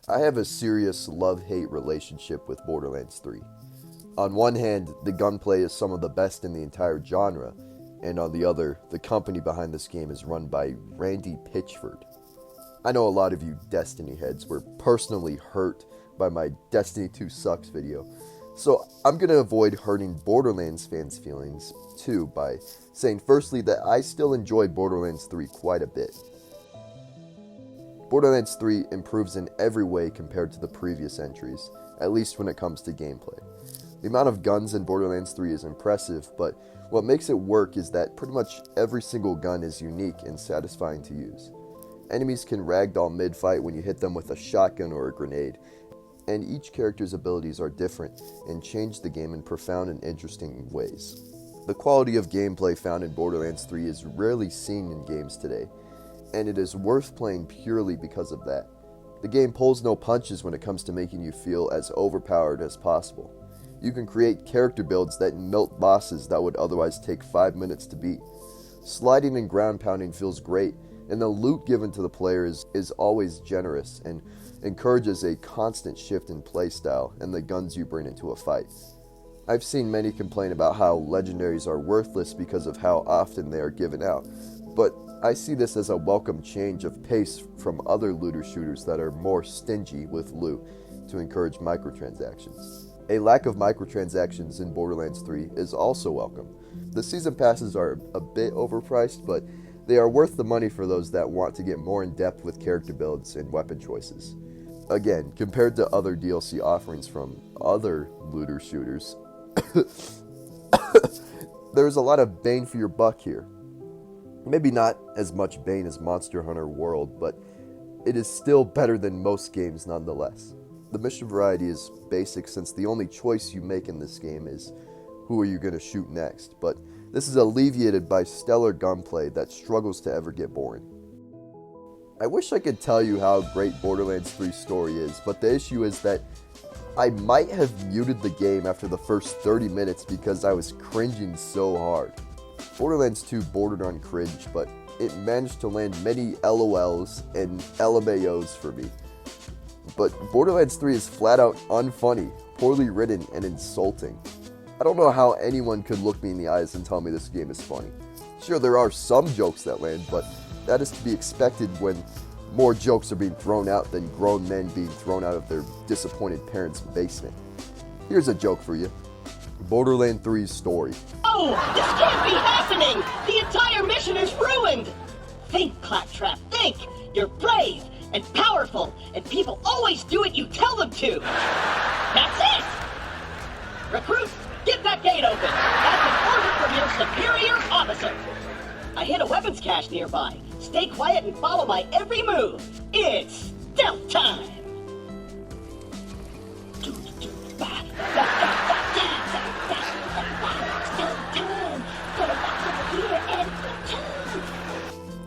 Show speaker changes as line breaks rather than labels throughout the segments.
I have a serious love-hate relationship with Borderlands 3. On one hand, the gunplay is some of the best in the entire genre, and on the other, the company behind this game is run by Randy Pitchford. I know a lot of you Destiny heads were personally hurt by my Destiny 2 sucks video, so I'm going to avoid hurting Borderlands fans' feelings too by saying firstly that I still enjoy Borderlands 3 quite a bit. Borderlands 3 improves in every way compared to the previous entries, at least when it comes to gameplay. The amount of guns in Borderlands 3 is impressive, but what makes it work is that pretty much every single gun is unique and satisfying to use. Enemies can ragdoll mid-fight when you hit them with a shotgun or a grenade, and each character's abilities are different and change the game in profound and interesting ways. The quality of gameplay found in Borderlands 3 is rarely seen in games today, and it is worth playing purely because of that. The game pulls no punches when it comes to making you feel as overpowered as possible. You can create character builds that melt bosses that would otherwise take 5 minutes to beat. Sliding and ground pounding feels great, and the loot given to the player is always generous and encourages a constant shift in playstyle and the guns you bring into a fight. I've seen many complain about how legendaries are worthless because of how often they are given out, but I see this as a welcome change of pace from other looter shooters that are more stingy with loot to encourage microtransactions. A lack of microtransactions in Borderlands 3 is also welcome. The season passes are a bit overpriced, but they are worth the money for those that want to get more in depth with character builds and weapon choices. Again, compared to other DLC offerings from other looter shooters, there's a lot of bang for your buck here. Maybe not as much bang as Monster Hunter World, but it is still better than most games nonetheless. The mission variety is basic since the only choice you make in this game is who are you going to shoot next, but this is alleviated by stellar gunplay that struggles to ever get boring. I wish I could tell you how great Borderlands 3's story is, but the issue is that I might have muted the game after the first 30 minutes because I was cringing so hard. Borderlands 2 bordered on cringe, but it managed to land many LOLs and LMAOs for me. But Borderlands 3 is flat out unfunny, poorly written, and insulting. I don't know how anyone could look me in the eyes and tell me this game is funny. Sure, there are some jokes that land, but that is to be expected when more jokes are being thrown out than grown men being thrown out of their disappointed parents' basement. Here's a joke for you. Borderlands 3's story.
Oh, this can't be happening! The entire mission is ruined! Think, Claptrap, think! You're brave and powerful, and people always do what you tell them to! That's it! Recruits, get that gate open! That's an order from your superior officer! I hit a weapons cache nearby. Stay quiet and follow my every move. It's stealth time!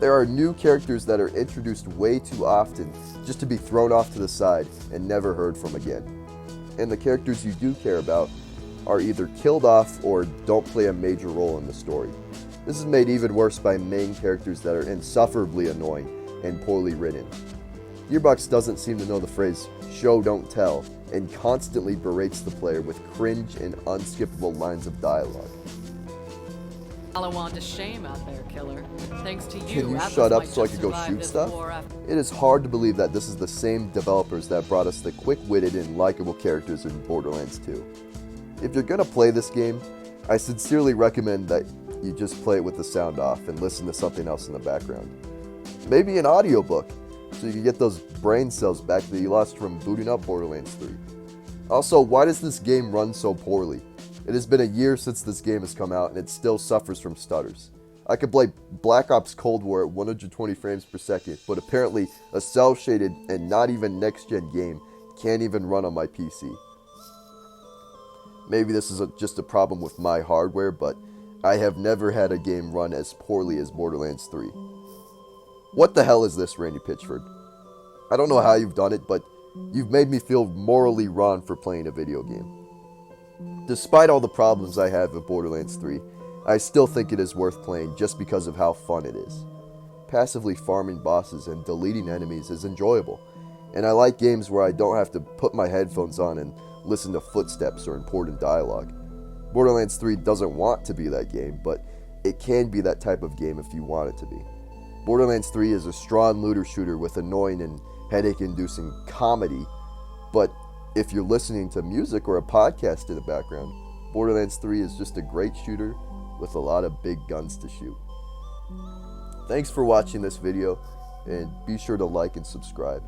There are new characters that are introduced way too often just to be thrown off to the side and never heard from again. And the characters you do care about are either killed off or don't play a major role in the story. This is made even worse by main characters that are insufferably annoying and poorly written. Gearbox doesn't seem to know the phrase show don't tell and constantly berates the player with cringe and unskippable lines of dialogue.
All I want is shame out there, killer. Thanks to you,
Can you
Atlas
shut up
might
so I
just
could go
survive
shoot
this
stuff?
war after-
It is hard to believe that this is the same developers that brought us the quick-witted and likable characters in Borderlands 2. If you're gonna play this game, I sincerely recommend that you just play it with the sound off and listen to something else in the background. Maybe an audiobook, so you can get those brain cells back that you lost from booting up Borderlands 3. Also, why does this game run so poorly? It has been a year since this game has come out and it still suffers from stutters. I could play Black Ops Cold War at 120 frames per second, but apparently a cel-shaded and not even next-gen game can't even run on my PC. Maybe this is just a problem with my hardware, but I have never had a game run as poorly as Borderlands 3. What the hell is this, Randy Pitchford? I don't know how you've done it, but you've made me feel morally wrong for playing a video game. Despite all the problems I have with Borderlands 3, I still think it is worth playing just because of how fun it is. Passively farming bosses and deleting enemies is enjoyable, And I like games where I don't have to put my headphones on and listen to footsteps or important dialogue. Borderlands 3 doesn't want to be that game, but it can be that type of game if you want it to be. Borderlands 3 is a strong looter shooter with annoying and headache-inducing comedy, but if you're listening to music or a podcast in the background, Borderlands 3 is just a great shooter with a lot of big guns to shoot. Thanks for watching this video, and be sure to like and subscribe.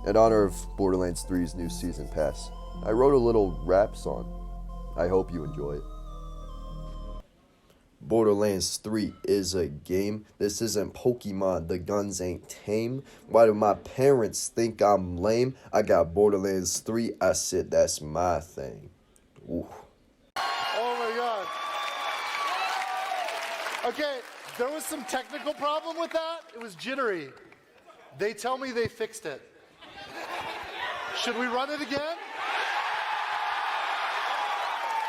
In honor of Borderlands 3's new season pass, I wrote a little rap song. I hope you enjoy it. Borderlands 3 is a game. This isn't Pokemon. The guns ain't tame. Why do my parents think I'm lame? I got Borderlands 3. I said that's my thing. Ooh.
Oh my God. Okay, there was some technical problem with that. It was jittery. They tell me they fixed it. Should we run it again?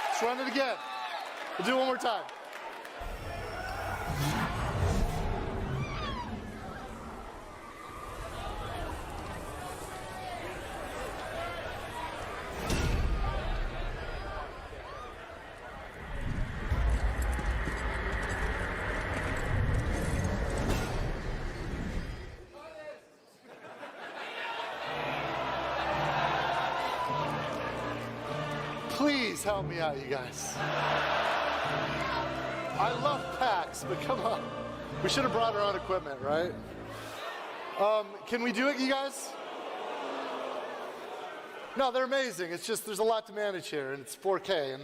Let's run it again. We'll do it one more time. Please help me out, you guys. I love PAX, but come on. We should have brought our own equipment, right? Can we do it, you guys? No, they're amazing. It's just there's a lot to manage here, and it's 4K, and